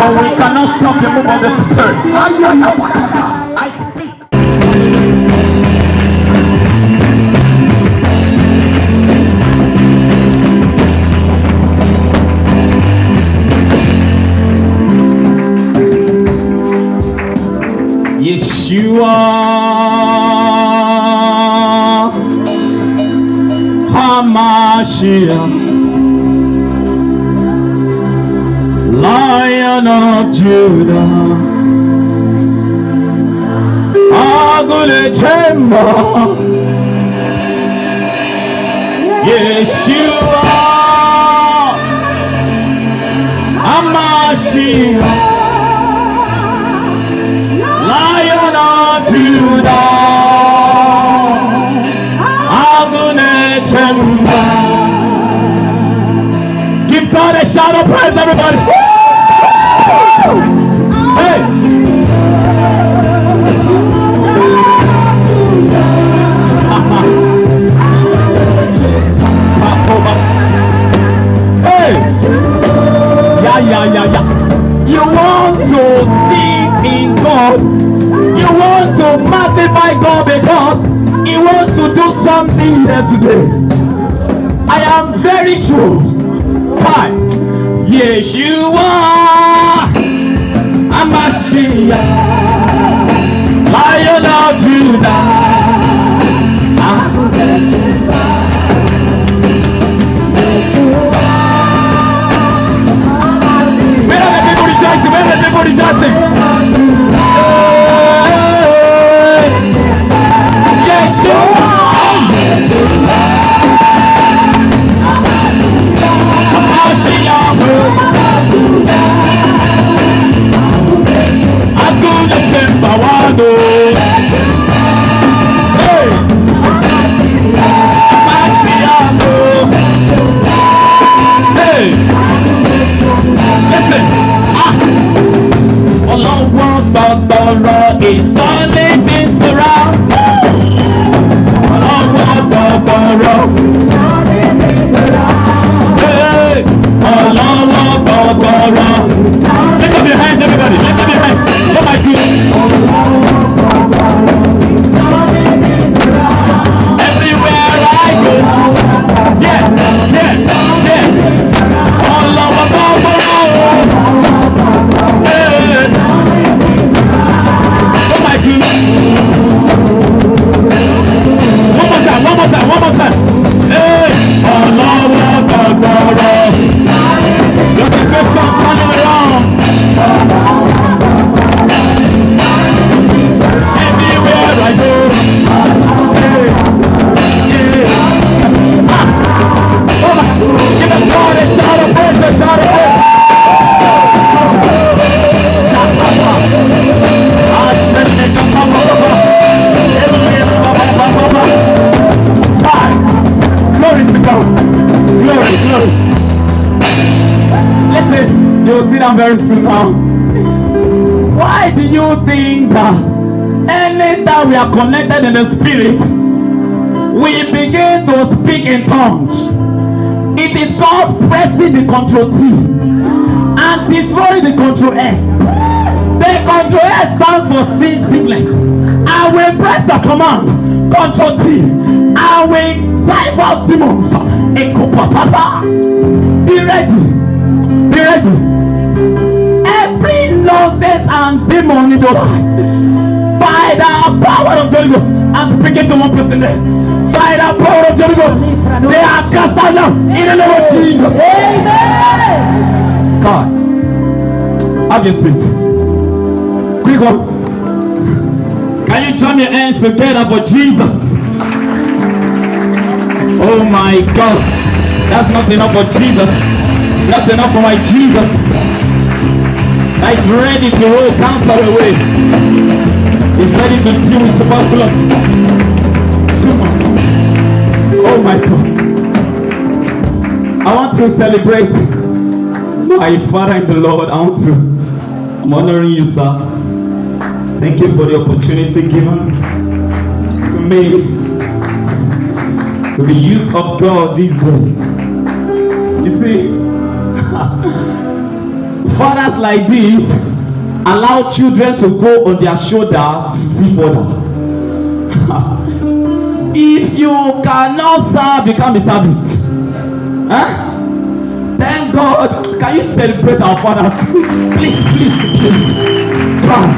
And we cannot stop the move of the Spirit. I speak. Yeshua HaMashiach, Lion of Judah, Agule Chemba, Yeshua HaMashiach, Lion of Judah, Agune Chemba. Give God a shout of praise, everybody. Hey! Hey! Yeah. You want to live in God. You want to magnify God because He wants to do something here today. I am very sure. Why? Yeshua HaMashiach, Lion of Judah. Where are the people rejoicing? Where are the people rejoicing? Yeshua Agule Chemba Wado. Hey! Hey! Listen! Ọlọ́wọ́ gbọ̀gbọ̀rọ̀ ìsọ́lé ti sọ̀rọ̀. Ọlọ́wọ́ gbọ̀gbọ̀rọ̀ ìsọ́lé ti sọ̀rọ̀. Hey! Ọlọ́wọ́ gbọ̀gbọ̀rọ̀. Lift up your hands, everybody. Lift up your hands. What am I doing? Everywhere I go. Yeah. All over the world. Hey. What am I doing? One more time. Hey. All over the world. There's a good song coming around. Everywhere I go. Hey. Yeah. Give us God a shout of praise, a shout of praise. Glory to God. Glory. Listen, you'll see that very soon now. Why do you think that anytime we are connected in the spirit, we begin to speak in tongues? It is called pressing the Control T and destroying the Control S. The Control S stands for sickness. And we press the command Control T and we drive out demons. Be ready. Every nonsense and demon in your life, by the power of the Holy Ghost, I'm speaking to one person there. By the power of the Holy Ghost, they are cast out now in the name of Jesus. Amen. God, have your seat. Quick one. Can you join your hands together for Jesus? Oh my God, that's not enough for Jesus. That's enough for my Jesus. That's ready to roll cancer away. He's ready to deal with tuberculosis. Oh my God. I want to celebrate my Father in the Lord. I'm honoring you, sir. Thank you for the opportunity given to me to be used of God this day. You see, Fathers like this allow children to go on their shoulder to see further. If you cannot serve, become a service. Huh? Thank God. Can you celebrate our fathers? Please. Come.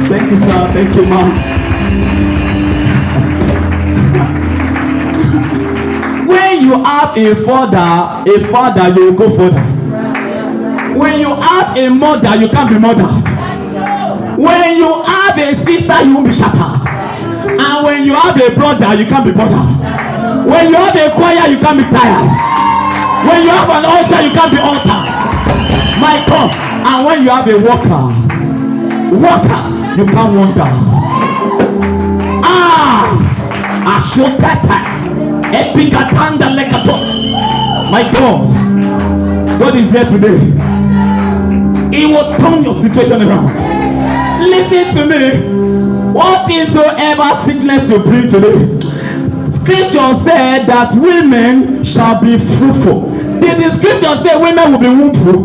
Thank you, sir. Thank you, ma'am. When you have a father, you will go further. When you have a mother, you can't be mother. When you have a sister, you will be shattered. And when you have a brother, you can't be brother. When you have a choir, you can't be tired. When you have an usher, you can't be altered. My God. And when you have a worker, you can't wonder. Ashokata, epikatanda lekato. My God, God is here today. He will turn your situation around. Listen to me. Whatsoever sickness you bring today, Scripture said that women shall be fruitful. Did the Scripture say women will be wombful?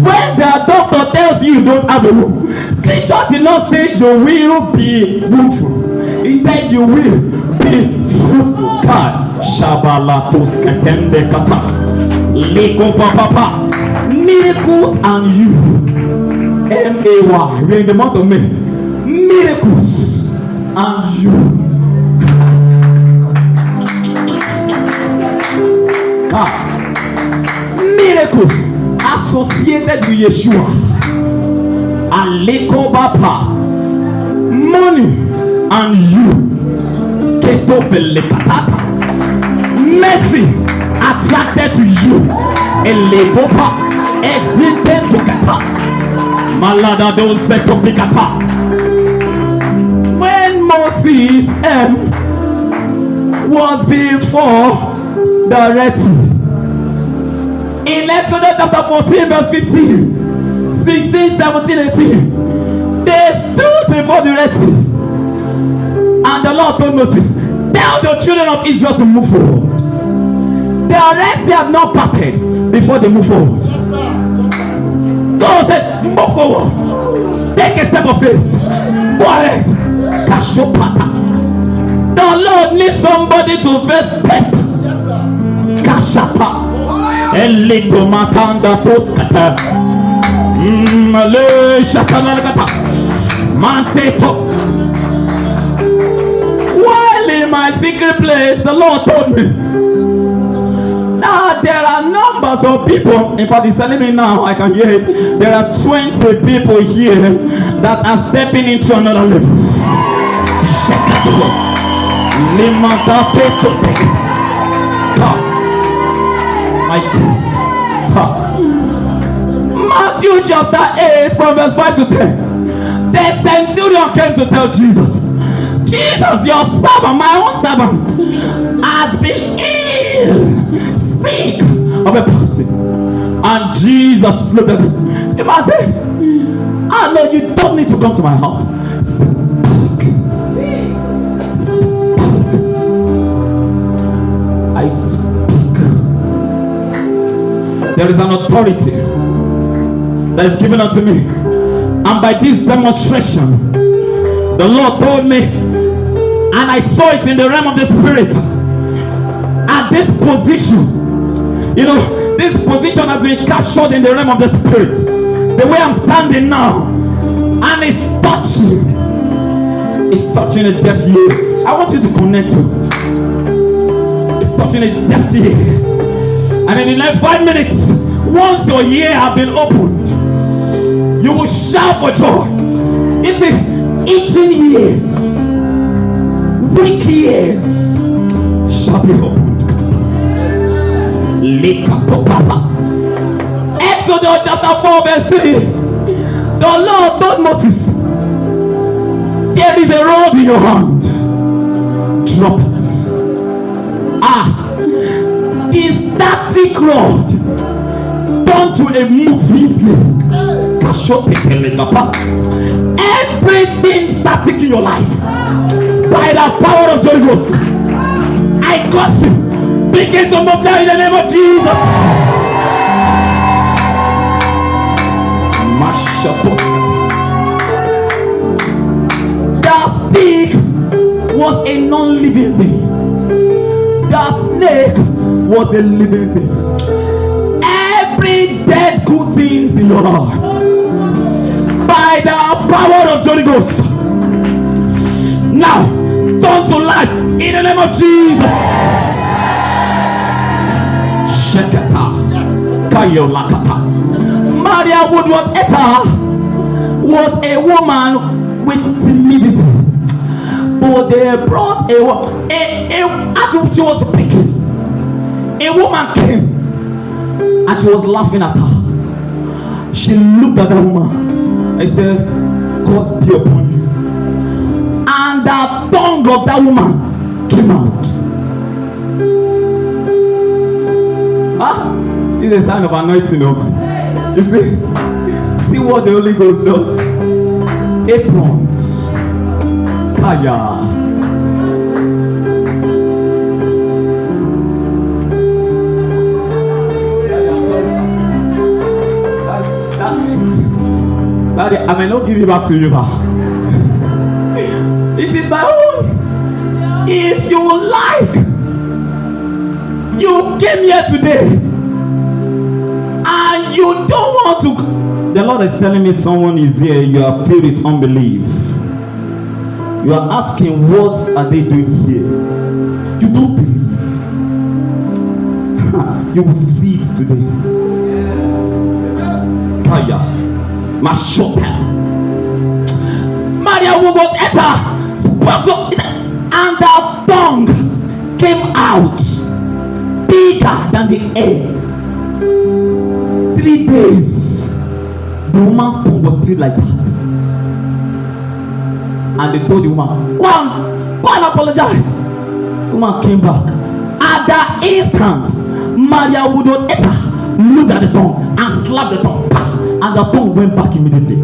When the doctor tells you don't have a womb, Scripture did not say you will be wombful. He said you will be fruitful. God, Shabalatos Katende Kata, Leko Papa, miracles and you, M-A-Y, we're in the month of May. Miracles and you. God, miracles associated with Yeshua. Aleko Bapa, money and you. Keto Belekatata, mercy attracted to you. Elekopa, everything to Kata. Malada don't say to Pikata. When Moses was before the Red Sea, in Exodus chapter 14 verse 15, 16, 17, 18, they stood before the Red Sea, and the Lord told Moses, tell the children of Israel to move forward. The Red Sea had not parted before they move forward. Yes, sir. Yes, sir. God said, move forward. Take a step of faith. Go ahead. Kashopata. The Lord needs somebody to first step. Yes, sir. Kashapa. Elito matanda poskata. Male shakanalakata. Manteto. While in my secret place, the Lord told me. Now there are numbers of people. In fact, he's telling me now, I can hear it. There are 20 people here that are stepping into another level. My God. Matthew chapter 8 from verse 5 to 10. The centurion came to tell Jesus, Jesus, your servant, my own servant, has been ill, sick of a palsy. And Jesus looked at him. He said, I know you don't need to come to my house. I speak. There is an authority that is given unto me. And by this demonstration, the Lord told me, and I saw it in the realm of the spirit. At this position, this position has been captured in the realm of the spirit. The way I'm standing now, and it's touching a deaf ear. I want you to connect to it. It's touching a deaf ear. And in the next 5 minutes, once your ear has been opened, you will shout for joy. It's been 18 years. Weak years shall be opened. Exodus chapter 4 verse 3. The Lord told Moses, there is a rod in your hand. Drop it. Is that big rod turned to a moving slave? Everything static in your life, by the power of the Holy Ghost, I curse you. Begin to move now in the name of Jesus. The pig was a non-living thing. The snake was a living thing. Every dead good thing in your life, by the power of the Holy Ghost, now turn to life in the name of Jesus. Maria Woodward Etta was a woman with timidity, but they brought as she was speaking, a woman came and she was laughing at her. She looked at the woman and said, "God be upon you." And the tongue of that woman came out. It's a sign of anointing. You see what the Holy Ghost does. Aprons. Kaya. Daddy, I may not give it back to you now. This is my own. If you like, you came here today and you don't want to. The Lord is telling me someone is here, you are filled with unbelief. You are asking, what are they doing here? You don't believe. You will see it today. Kaya, Mashota, Maria Woodward Etta spoke up, and the tongue came out bigger than the air. 3 days, the woman's tongue was still like that. And they told the woman, go and apologize. The woman came back. At the instant, Maria Woodward Etta looked at the tongue and slapped the tongue. And the tongue went back immediately.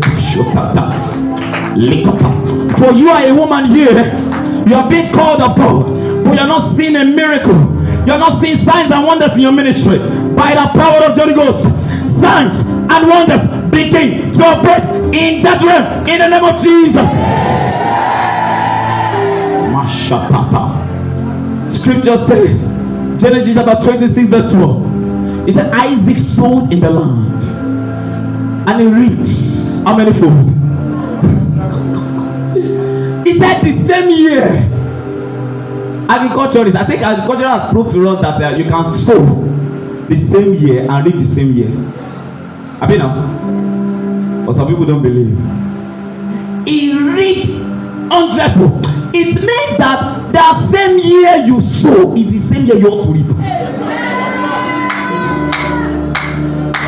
For you are a woman here. You are being called of God. But you are not seeing a miracle. You are not seeing signs and wonders in your ministry. By the power of the Holy Ghost, signs and wonders begin to operate in that realm in the name of Jesus. Scripture says, Genesis chapter 26 verse 12, it said Isaac sowed in the land and he reaped how many fold? He said the same year. Agriculture, I think agriculture has proved to us that you can sow the same year and reap the same year. I mean now, but some people don't believe. He reaped 100. It means that the same year you sow is the same year you ought to reap.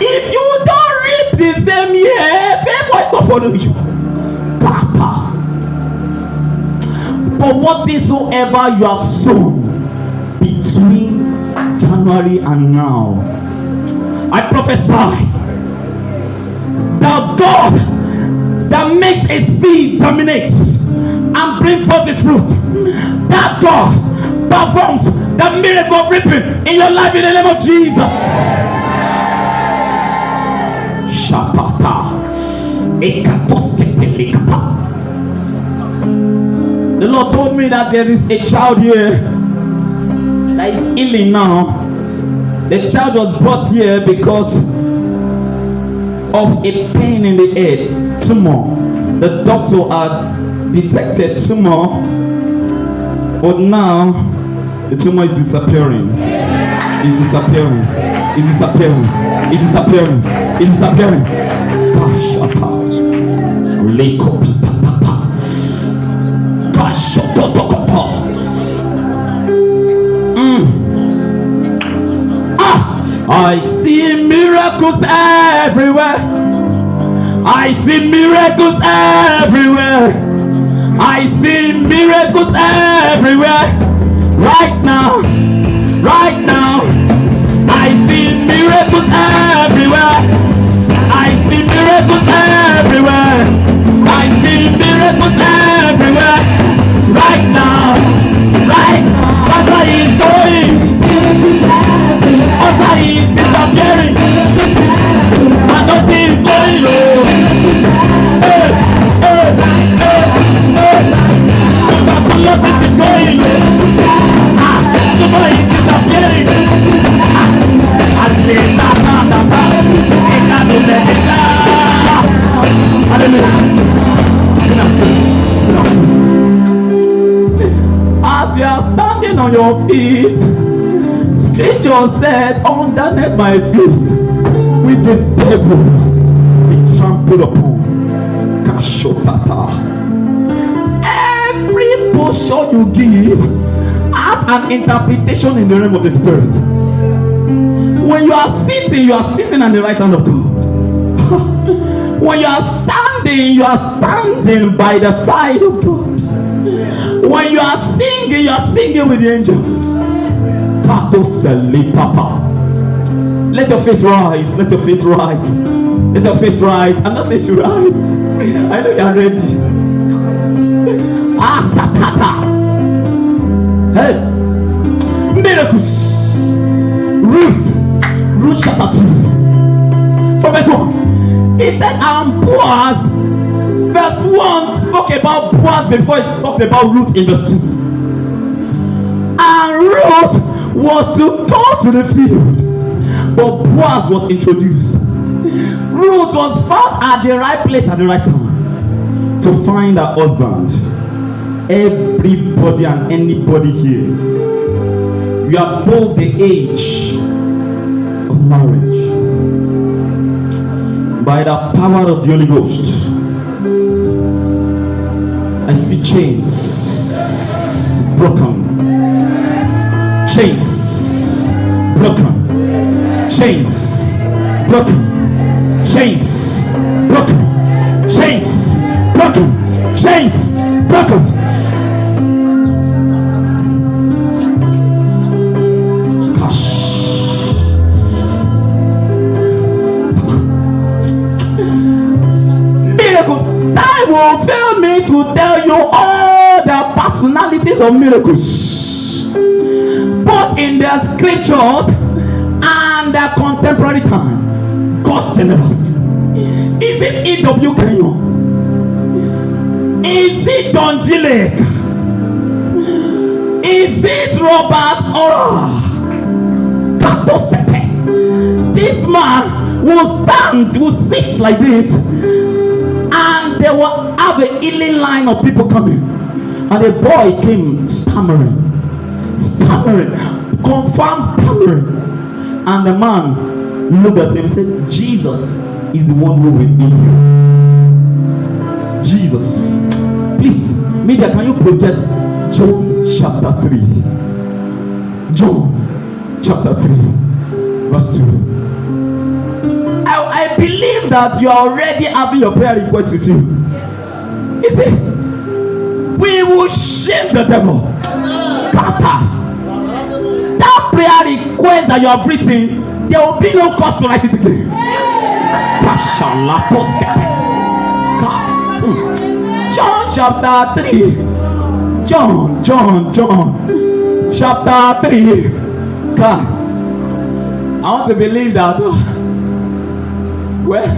If you don't reap the same year, favor is not following you. Papa. But whatsoever you have sown between January and now, I prophesy that God that makes a seed germinate and bring forth its fruit, that God performs the miracle of reaping in your life in the name of Jesus. Shapata. The Lord told me that there is a child here that is ailing now. The child was brought here because of a pain in the head, tumor. The doctor had detected tumor, but now the tumor is disappearing. It's disappearing. It's disappearing. It's disappearing. It's disappearing. Gosh, apart. I see miracles everywhere. I see miracles everywhere. I see miracles everywhere. Right now. Right now. I see miracles everywhere. I see miracles everywhere. I see miracles everywhere. Right now. Right now. That's why he's going. That's why he's disappearing. And nothing is going low. on your feet. Scripture said, underneath my feet, with the devil, be trampled upon. Kashopata. Every portion you give has an interpretation in the realm of the spirit. When you are sitting on the right hand of God. When you are standing by the side of God. When you are singing with the angels. Let your face rise. Let your face rise. Let your face rise. I'm not saying you rise. I know you are ready. Hey, miracles. Ruth chapter 2. From verse 1. He said, and Boaz. Verse 1 spoke about Boaz before it talked about Ruth in verse 2. And Ruth was to go to the field, but Boaz was introduced. Ruth was found at the right place at the right time to find her husband. Everybody and anybody here, you are above the age of marriage. By the power of the Holy Ghost, I see chains broken. Chains broken. Chains broken. Chains broken. Chains broken. Chains broken. Miracle. Time will fail me to tell you all the personalities of miracles, both in the scriptures and the contemporary time. God's generals. Is it E.W. Kenyon? Is it John Gillett? Is it Robert Ora? This man will sit like this, and they will have a healing line of people coming, and a boy came stammering, confirmed stammering, and the man looked at him and said, Jesus is the one who will heal you. Jesus. Please, media, can you project John chapter 3? John chapter 3 verse 2. I believe that you are already having your prayer request with you. You see, we will shame the devil. That prayer request that you are breathing, there will be no cause to write it again. John chapter 3. John chapter 3. God, I want to believe that. Well,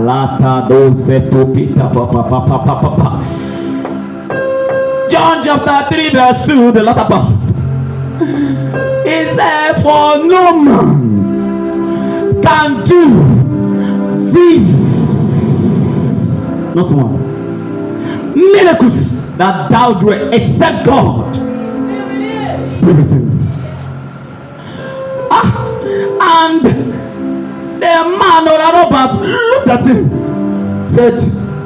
lata doze tokita papa. John chapter 3 verse 2, the latter part. It said, for no man can do this, not one, miracles that thou doest except God. And the man or Robert looked at him, said,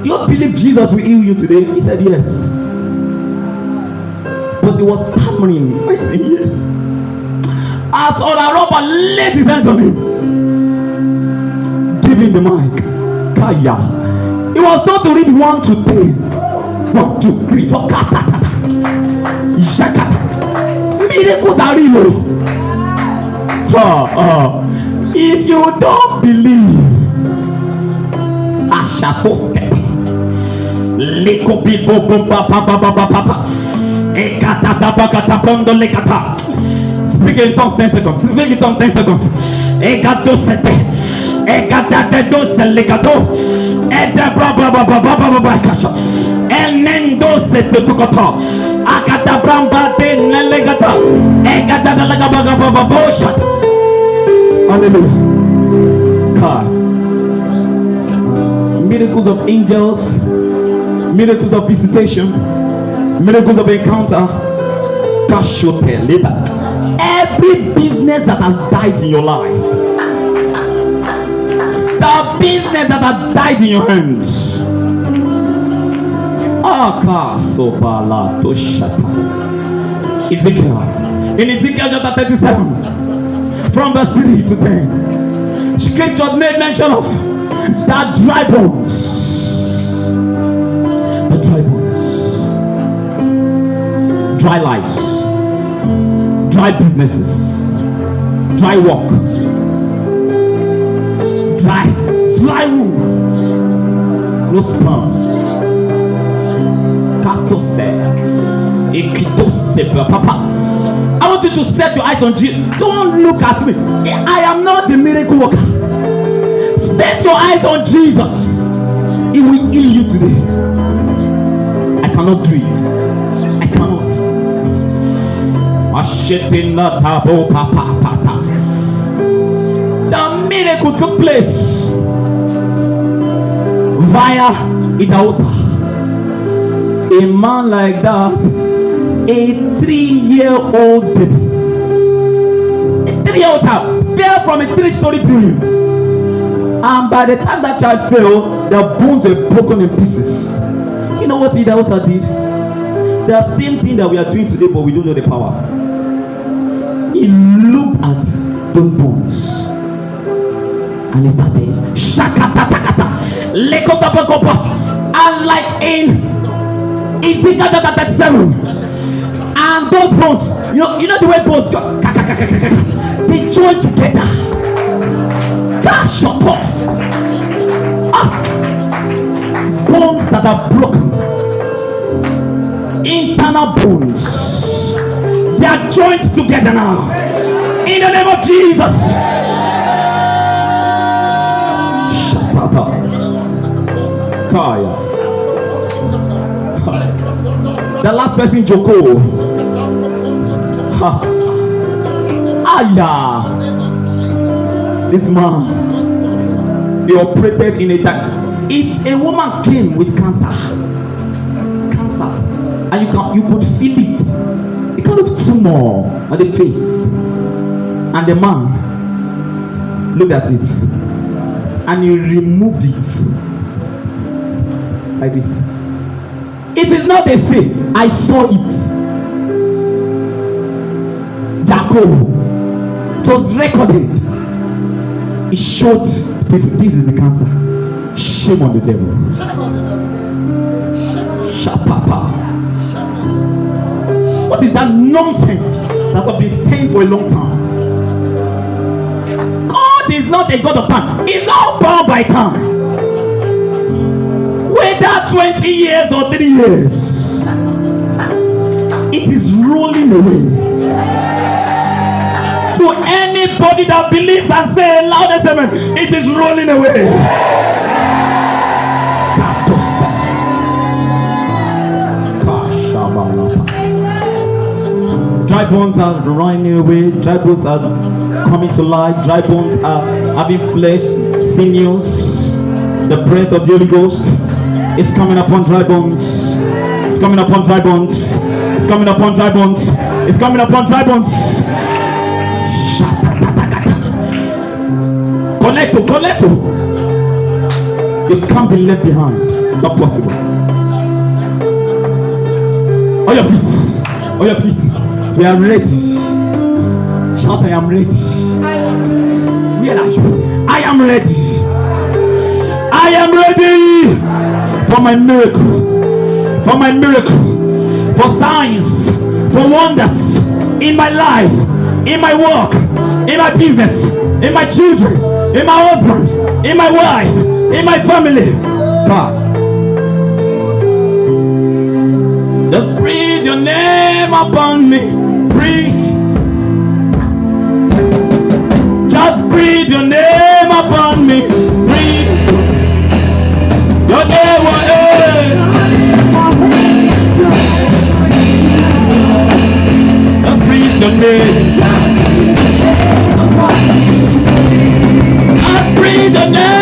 do you believe Jesus will heal you today? He said yes. But he was stammering. I said yes. As Ola Robert laid his hands on him, give him the mic. Kaya. He was told to read 1 to 10. 1, 2, 3, 4. Miracles are real. If you don't believe, speak in tongues 10 seconds. Speak in tongues 10 seconds. Hallelujah. God. Miracles of angels, miracles of visitation, miracles of encounter. Every business that has died in your life, the business that has died in your hands. Ezekiel, in Ezekiel chapter 37, from verse 3 to 10, scripture made mention of that dry bones, the dry bones, dry lives, dry businesses, dry work, dry womb, no sperm. Papa, I want you to set your eyes on Jesus. Don't look at me. I am not the miracle worker. Set your eyes on Jesus. He will heal you today. I cannot do it. I cannot. The miracle took place via Idahosa. A man like that, a 3-year-old baby, a 3-year-old child fell from a 3-story building, and by the time that child fell, the bones were broken in pieces. You know what Idahosa did? The same thing that we are doing today, but we don't know the power. He looked at those bones and he started shakatatakata lekotapakopa, and like in Ezekiel chapter 37, and those bones, you know the way bones they join together. Bones that are broken, internal bones, they are joined together now in the name of Jesus. Kaya. The last person, Joko. This man, he operated in a time. If a woman came with cancer, and you could feel it, it kind of tumor on the face, and the man looked at it, and he removed it like this. It is not a thing. I saw it. Jacob was recorded. It showed people this is the cancer. Shame on the devil. Shapapa. What is that nonsense that has been staying for a long time? God is not a God of time. He's not bound by time. Whether 20 years or 3 years, it is rolling away. To anybody that believes and say loudest amen, it is rolling away. Dry bones are running away. Dry bones are coming to life. Dry bones are having flesh, sinews. The breath of the Holy Ghost. It's coming upon dry bones. It's coming upon dry bones. It's coming upon dry bones. It's coming upon dry bones. Collecto. You can't be left behind. It's not possible. On your feet. We are ready. Shout, I am ready. Where are you? I am ready. I am ready. For my miracle, for signs, for wonders in my life, in my work, in my business, in my children, in my husband, in my wife, in my family. God, just breathe your name upon me. Breathe. Just breathe your name upon me. Breathe. Your name will just breathe your name. Just breathe your name.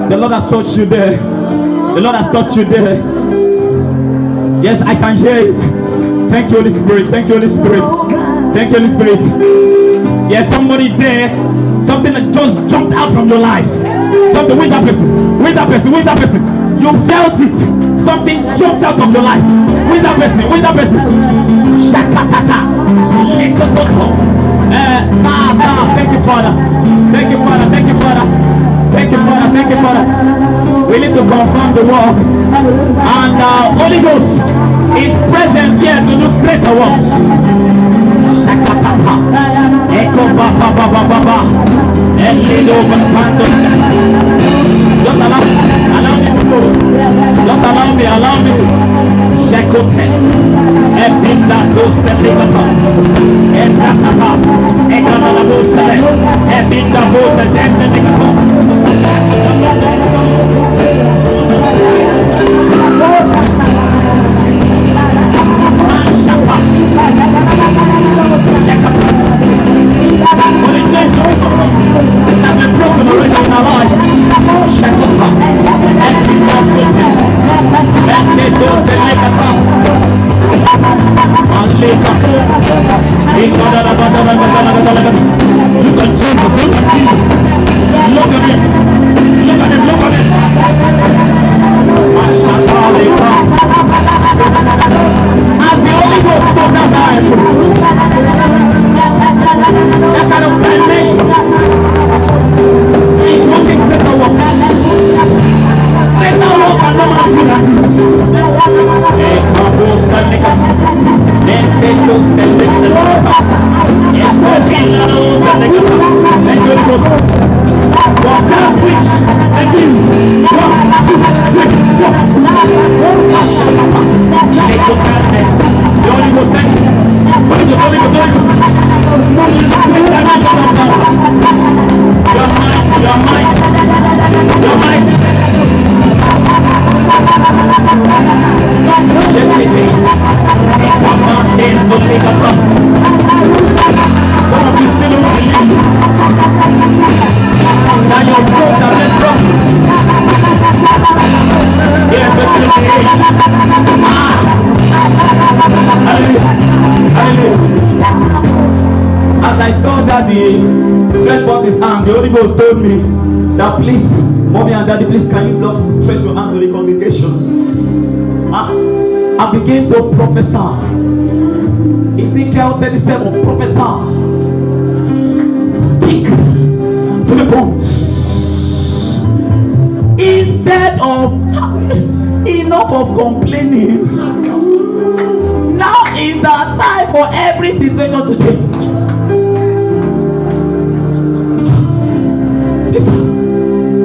The Lord has touched you there. The Lord has touched you there. Yes, I can hear it. Thank you, Holy Spirit. Thank you, Holy Spirit. Thank you, Holy Spirit. Yes, somebody there. Something that just jumped out from your life. Something with that person. With that person. With that person. You felt it. Something jumped out of your life. With that person. With that person. Shakatata. Thank you, Father. Thank you, Father. Thank you, Father. Thank you, Father. Thank you, Father. We need to confirm the work. And Holy Ghost is present here to do greater works. Shakatata. Echo Baba Baba Baba. Elido Bastando. Just allow me to go. Just allow me. Shakote. Ebinda goes the Ligapa. Ebrakapa. Ekanala goes the Ebinda goes the Ligapa. Shaka. What is this? I've been broken already in our life. Shaka. Ebinda goes the Ligapa. You can choose. That your growth has been dropped. As I saw Daddy stretch forth his hand, the Holy Ghost told me that please, Mommy and Daddy, please can you just stretch your hand to the congregation? I begin to prophesy. Ezekiel 37, prophesy. Speak to the bones. Instead of enough of complaining, now is the time for every situation to change.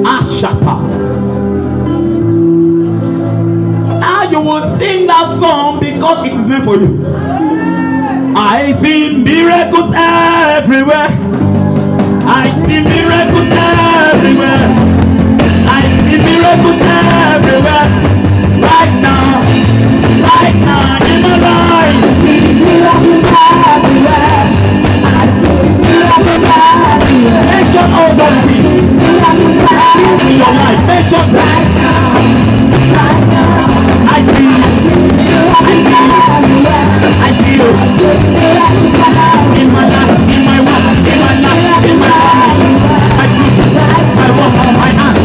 Ashata. Now you will sing that song because it is meant for you. I see miracles everywhere. I see miracles everywhere. I see miracles everywhere. Right now in my life. I see miracles everywhere. I see miracles everywhere. Mention all those things. In your life, mention right now. I see you. In my life, in my work, in my life, in my life. I see you. I walk on my hands.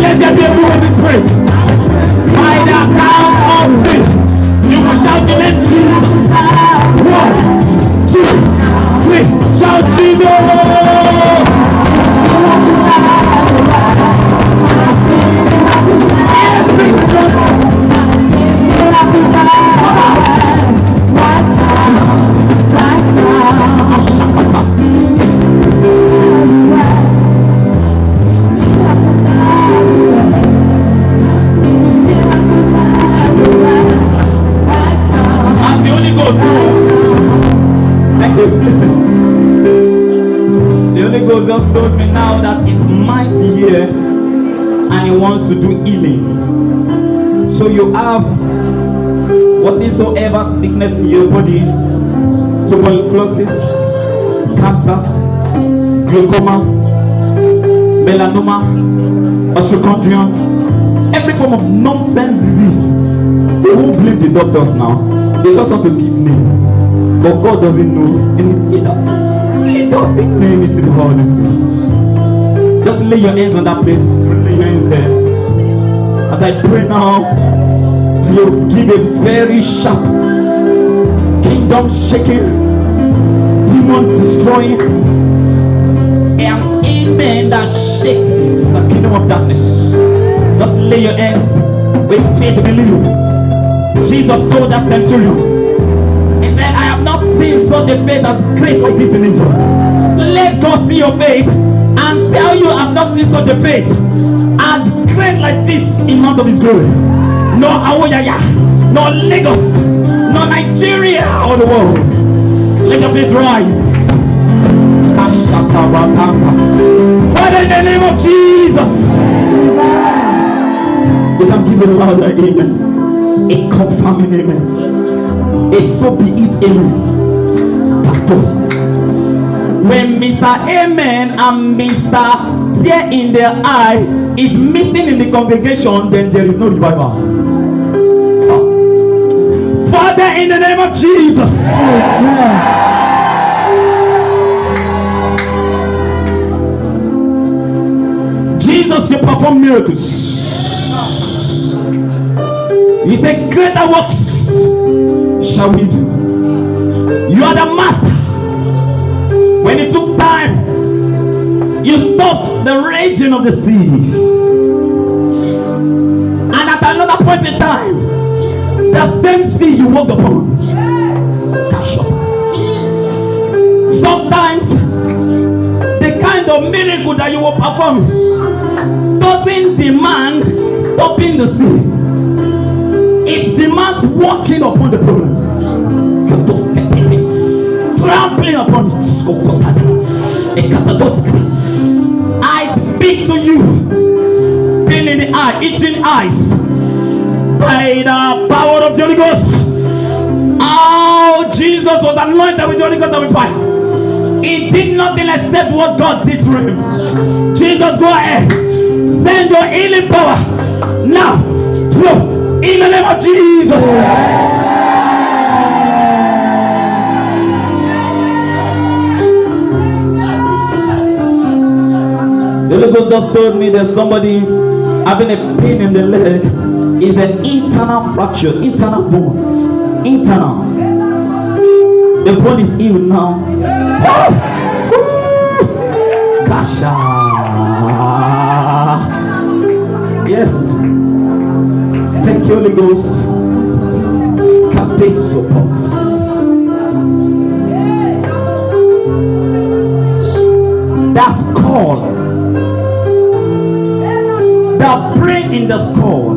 Let there be a move of the Spirit. By the count of three, you will shout the name Jesus. 1, 2, 3, shout Jesus. Just told me now that it's mighty here and he wants to do healing. So you have whatsoever sickness in your body, tuberculosis, cancer, glaucoma, melanoma, osteochondrium, every form of nonsense disease. They won't blame the doctors now. They just want to give name. But God doesn't know anything either. He doesn't know anything about these things. Just lay your hands on that place. Lay your hands there. As I pray now, you give a very sharp, kingdom shaking, demon destroying, and amen that shakes the kingdom of darkness. Just lay your hands with faith, believe. Jesus told that centurion, he said, I have not seen such a faith as great like this in Israel. Let God see your faith and tell you, I have not seen such a faith as great like this in Mount of His glory. No Awoyaya, no Lagos, no Nigeria, or the world. Let your faith rise. Father, in the name of Jesus, you can give a louder amen, a confirming amen, a so be it amen. When Mr. Amen and Mr. Tear in their eye is missing in the congregation, then there is no revival. Father, in the name of Jesus, Jesus, you perform miracles. He said, greater works shall we do. You are the master. When it took time, you stopped the raging of the sea. And at another point in time, the same sea you walked upon. Sometimes the kind of miracle that you will perform doesn't demand stopping the sea. It demands walking upon the problem. trampling upon it. I speak to you, pain in the eye, itching eyes, by the power of the Holy Ghost. Oh, Jesus was anointed with the Holy Ghost and with fire. He did nothing except what God did for him. Jesus, go ahead. Send your healing power now. Flow in the name of Jesus. The Holy Ghost just told me there's somebody having a pain in the leg. It's an internal fracture, internal bone. Internal. The bone is healed now. Kasha. Yes. Thank you, Holy Ghost. Kapesopo. That's called the brain in the skull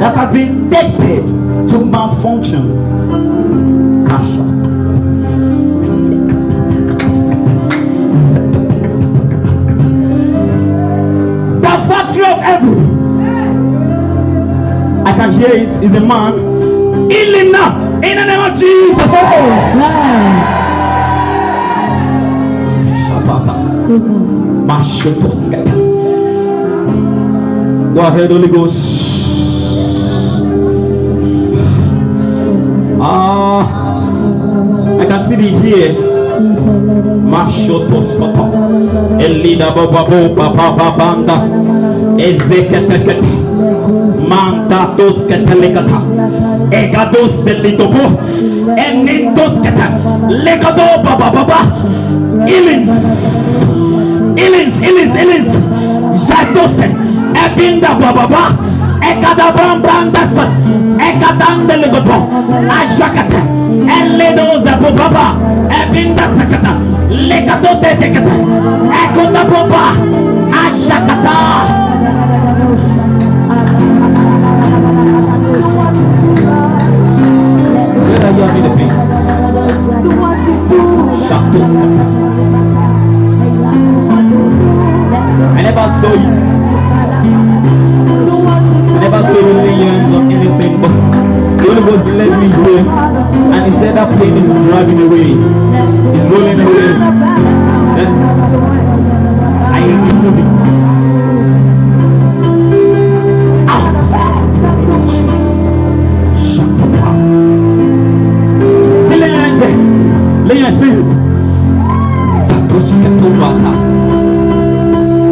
that has been tested to malfunction. Kasha. The factory of evil. I can hear it. Is a man. Heal him now in the name of Jesus. Go ahead, Holy Ghost. I can see the here. Mashotos papa. Elida baba papa banda. Ezekete. Mandatos ketelegata. Egados delitobo. Enintos kete. Legado baba baba. Healing. Jadose. Ebinda baba. Ekada branda. Ekadam delegoto. Ajakata. Eledo zababa. Ebinda sakata. Legado dekata. Ekoda baba. Ajakata. Where are you having the pain? I never saw you. I never saw you laying hands on anything, but the Holy Ghost led me here, and he said that pain is driving away. It's rolling away. Yes. I remove it.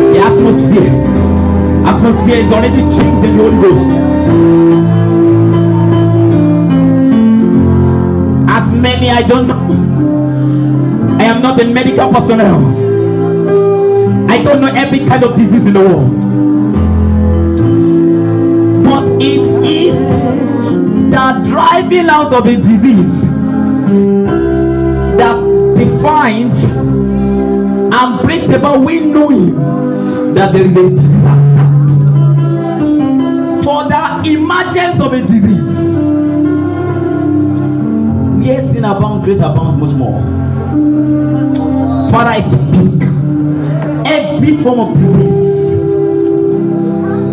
The atmosphere is already changed in the Holy Ghost. As many I don't know. I am not a medical personnel. I don't know every kind of disease in the world. But it is the driving out of a disease that defines and brings about we knowing that there is a disease. For the emergence of a disease, yes, sin abounds, grace abounds much more. Father, I speak every form of disease.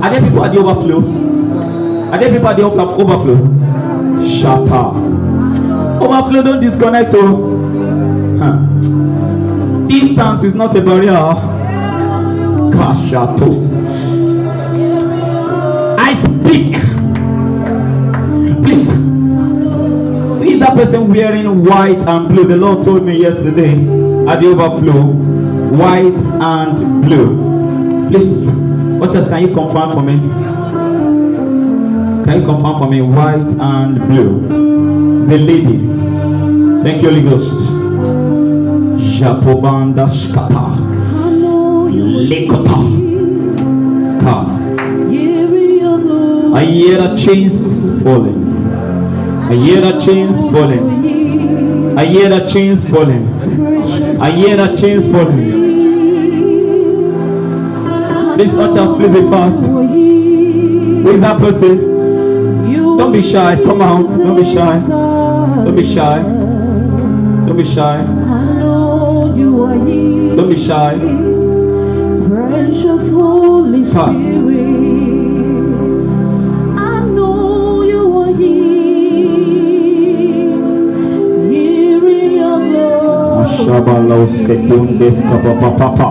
Are there people at the overflow? Are there people at the overflow? Shut up. Overflow, don't disconnect. Distance is not a barrier. Kashatos. I speak. Please. Who is that person wearing white and blue? The Lord told me yesterday at the overflow. White and blue. Please. What else can you confirm for me? Can you confirm for me? White and blue. The lady. Thank you, Holy Ghost. Japobanda Skapa Lekota. Come. I hear the chains falling. I hear the chains falling. I hear the chains falling. I hear the chains falling. This usher, please be fast. Who is that person? Don't be shy. Come out. Don't be shy. Don't be shy. Don't be shy. I know you are here. Don't be shy. Precious Holy Spirit. I know you are here. Hearing your love. Shabalos ketundes kapapapa.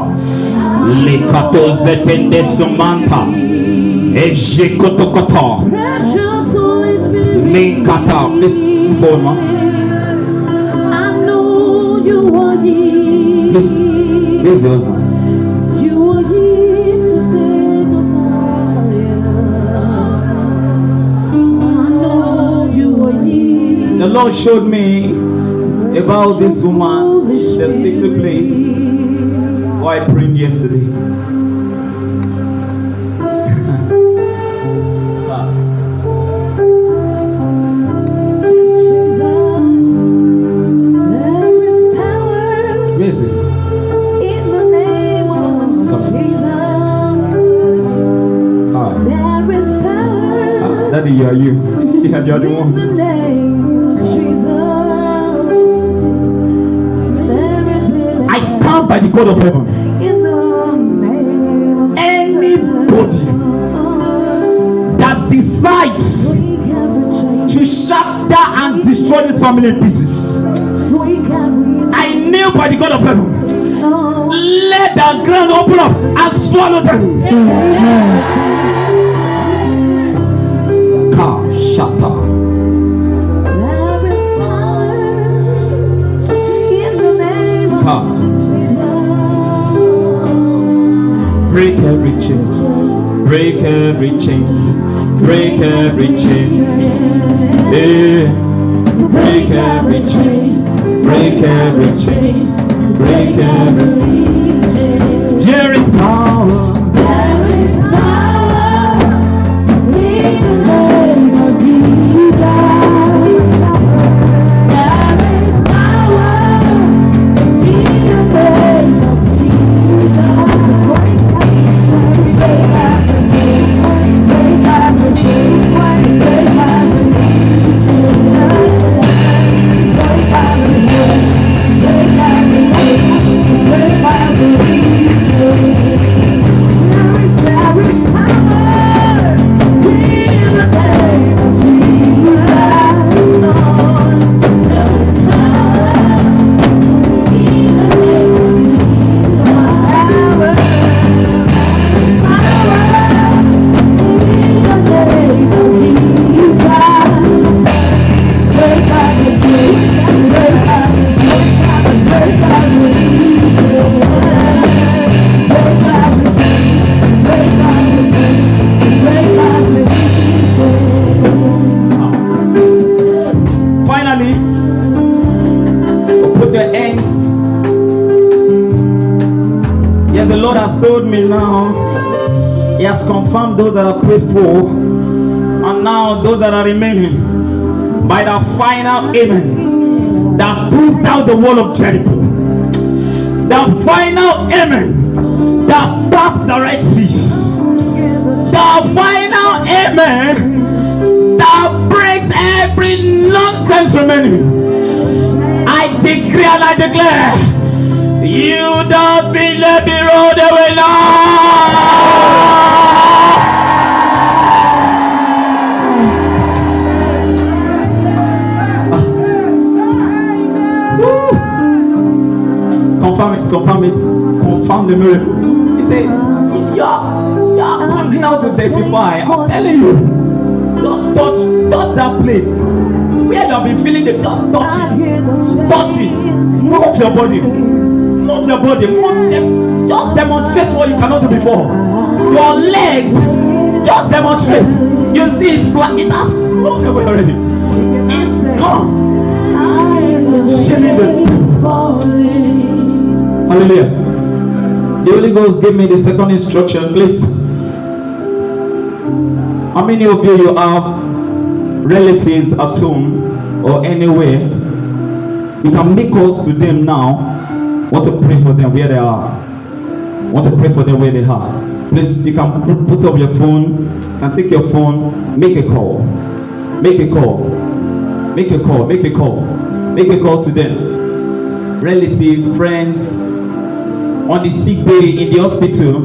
Likatos vetendes sumanta. Ejikotokoto. Precious Holy Spirit. Minkata. This phone, I know you are here. This is yours, man. You are here to take us higher. I know you are here. The Lord showed me about this woman, the secret place, who I prayed yesterday. Daddy, you are you. Yeah, you are the one. I stand by the God of heaven. Anybody that decides to shatter and destroy this family in pieces, I kneel by the God of heaven. Let the ground open up and swallow them. Shatter. Break every chain. Break every chain. Break every chain. Yeah. Break every chain. Break every chain. Break every. There is power. There is power in the name of told me now, He has confirmed those that are prayed for, and now those that are remaining, by the final amen that pulls down the wall of Jericho, the final amen that parts the Red Sea, the final amen that breaks every nonsense remaining. I decree and I declare, you don't be let me roll away now. Confirm it, confirm the miracle. He said, you're coming out to testify. I'm telling you, just touch that place where you have been feeling the, just touch it, move your body, move them, just demonstrate what you cannot do before. Your legs, just demonstrate. You see it flat, it has flown away already. It's gone. Hallelujah. The Holy Ghost gave me the second instruction, please. How many of you have relatives at home or anywhere? You can make calls to them now. Want to pray for them where they are. Want to pray for them where they are. Please, you can put up your phone and take your phone, make a call. Make a call. Make a call. Make a call. Make a call to them. relatives, friends on the sick bay in the hospital.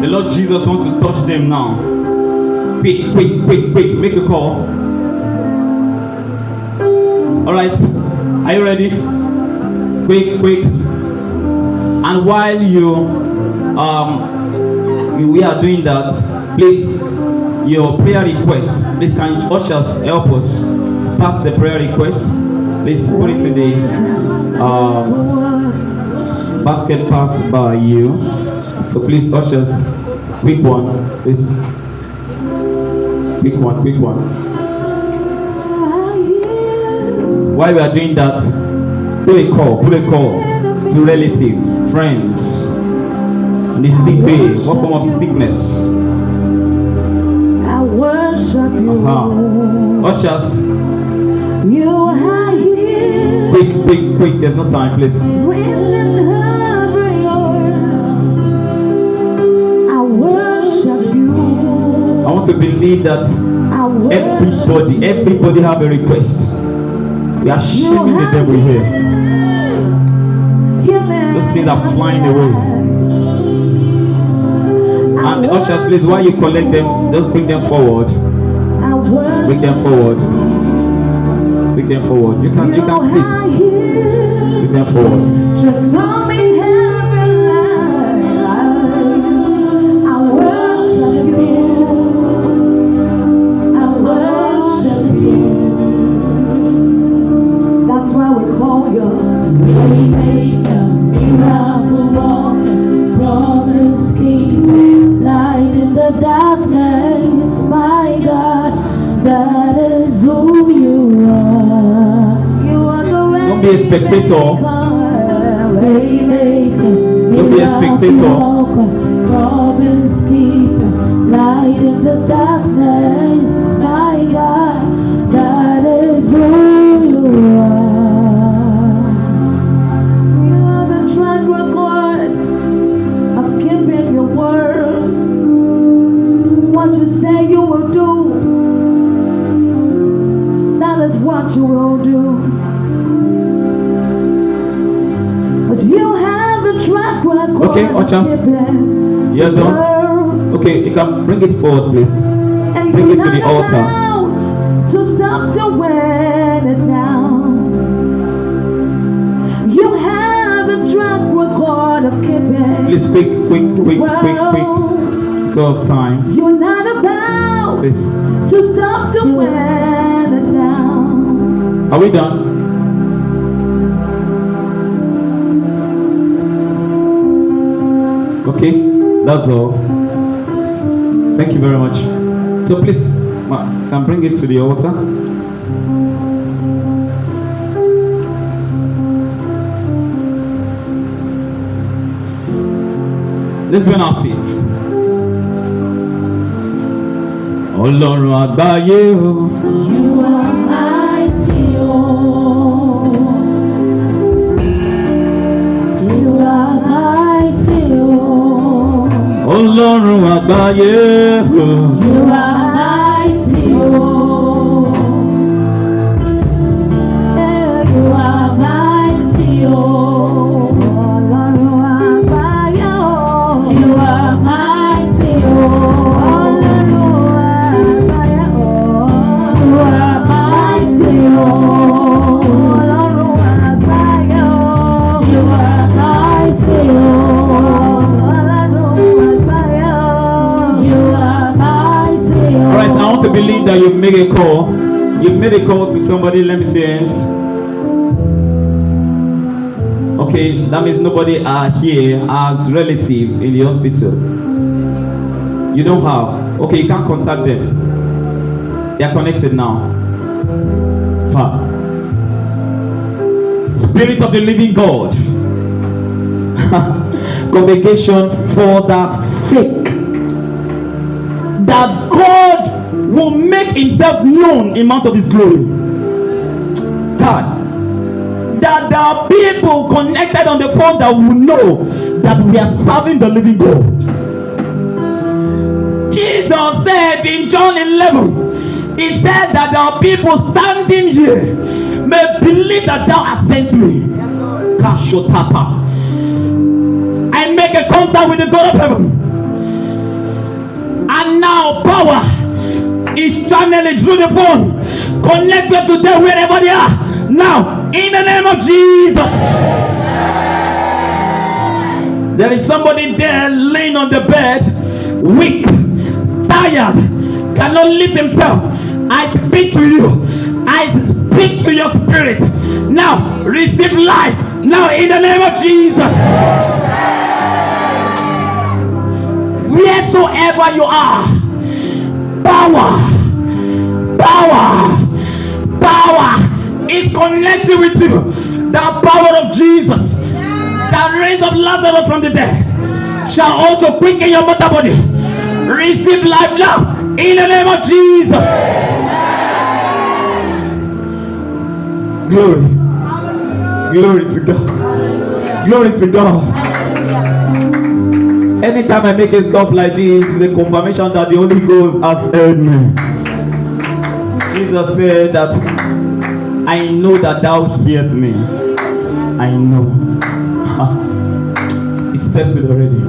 The Lord Jesus wants to touch them now. Quick, quick, quick, quick, make a call. Alright, are you ready? Quick, quick. And while we are doing that, please, your prayer request, please can ushers help us pass the prayer request. Please put it to the basket passed by you. So please, ushers, quick one, please. Quick one, quick one. While we are doing that, put a call to relatives, friends, the sick bay, what form of sickness? I worship you. Ushers, You are here. quick, quick, quick, there's no time, please. I worship you. I want to believe that I worship everybody have a request. We are shaming the devil here. Those things are flying away. And the ushers, please, while you collect them, just bring them forward. Bring them forward. Bring them forward. You can sit. Bring them forward. I worship you. I worship you. That's why we call you Waymaker, miracle walker, promise keeper, light in the darkness. My God, that is who you are. You are the way. Don't be a spectator. Waymaker, Don't be a spectator. walker, promise keeper, light in the darkness. My God, that is who you are. You have a track record of keeping your word. What you say you will do, that is what you will do. 'Cause you have a track record. Okay, Ocha. You're done. Okay, you can bring it forward, please. Bring it to the altar. To stop doing it now. You have a track record of keeping. Please, quick. Go of time. You're not about Please. to stop doing it now. Are we done? Okay, that's all. Thank you very much. So please, can bring it to the altar. Let's be on our feet. Ọlọ́run àgbáyé o. You are mighty, oh. You are mighty, oh. Ọlọ́run àgbáyé o. You are mighty, oh. You are mighty, oh. Ọlọ́run àgbáyé, oh. You are mighty, oh. To believe that you made a call. You made a call to somebody. Let me see hands. Okay, that means nobody are here as relative in the hospital. You don't have. Okay, you can't contact them. They are connected now. Spirit of the living God. Congregation for the sake that God will make himself known in amount of his glory. God, that there are people connected on the phone that will know that we are serving the living God. Jesus said in John 11, he said that there are people standing here may believe that thou hast sent me. Kashotapa. I make a contact with the God of heaven. And now power is channeled through the phone. Connected to them wherever they are. Now, in the name of Jesus. There is somebody there laying on the bed, weak, tired, cannot lift himself. I speak to you. I speak to your spirit. Now, receive life. Now, in the name of Jesus. Wheresoever you are, power is connected with you. The power of Jesus that raised up Lazarus from the dead shall also quicken your mortal body. Receive life now in the name of Jesus. Glory to God. Glory to God. Anytime I make a stop like this, the confirmation that the Holy Ghost has heard me. Jesus said that I know that thou hears me. I know. It's settled already.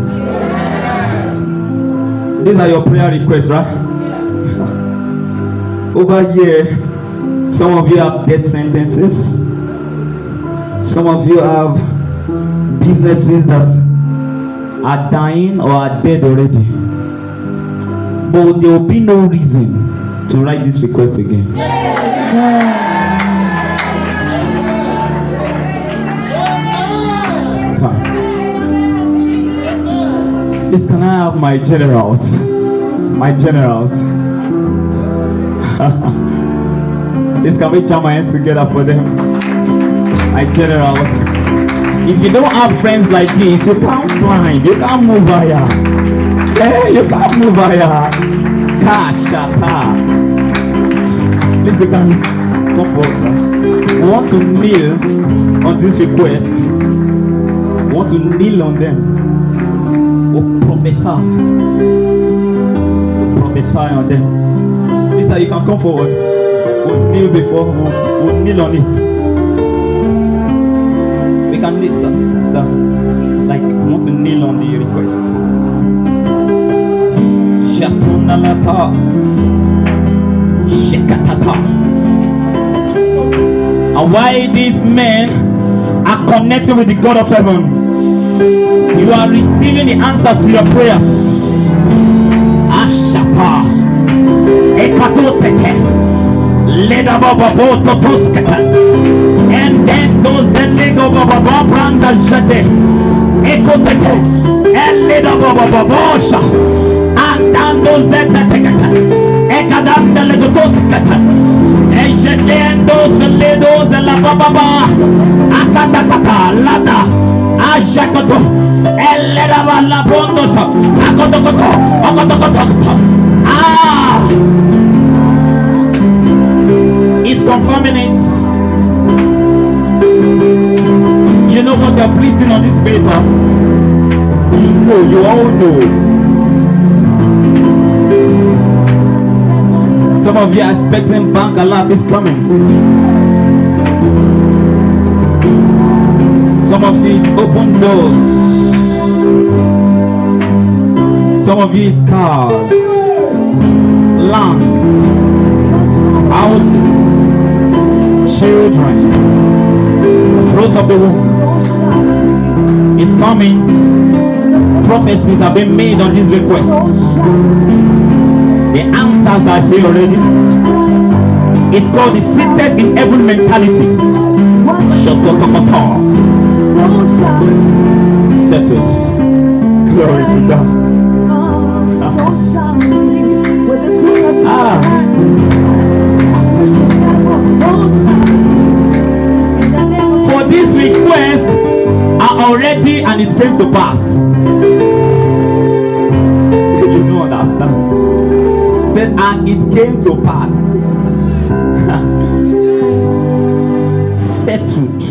These are your prayer requests, right? Over here, some of you have death sentences. Some of you have businesses that are dying or are dead already. But there will be no reason to write this request again. Please, can I have my generals? My generals. Please, can we jam my hands together for them? My generals. If you don't have friends like this, you can't climb. You can't move higher. Hey, you can't move higher. Kashata. Please, you can come forward. We want to kneel on this request. We want to kneel on them. We'll prophesy. We'll prophesy on them. Please, you can come forward. We'll kneel before. We'll kneel on it. We can kneel, sir. Like, we want to kneel on the request. Shatunalata. Shekatata. And why these men are connected with the God of heaven, you are receiving the answers to your prayers. Ashapa. Ekatoteke. Leda baba boto toskata. And then those that lego baba branda jate. Ekoteke. And leda baba babosha. And then those that tekata. Ekadanda lego toskata. And then those ledos la baba. Akatakata lada. Ashakoto. Eleda bala bondosa. Akotokoto. Akotokoto. It's confirming it. You know what you're pleasing on this paper? You know, you all know. Some of you are expecting bank alert is coming. Some of you it's open doors. Some of you it's cars, land, houses, children, fruit of the womb. It's coming. Prophecies have been made on this request. The answers are here already. It's called the seated in heaven mentality. Settled. Glory to God. For this request are already and it came to pass. You don't understand. Then and it came to pass. Settled.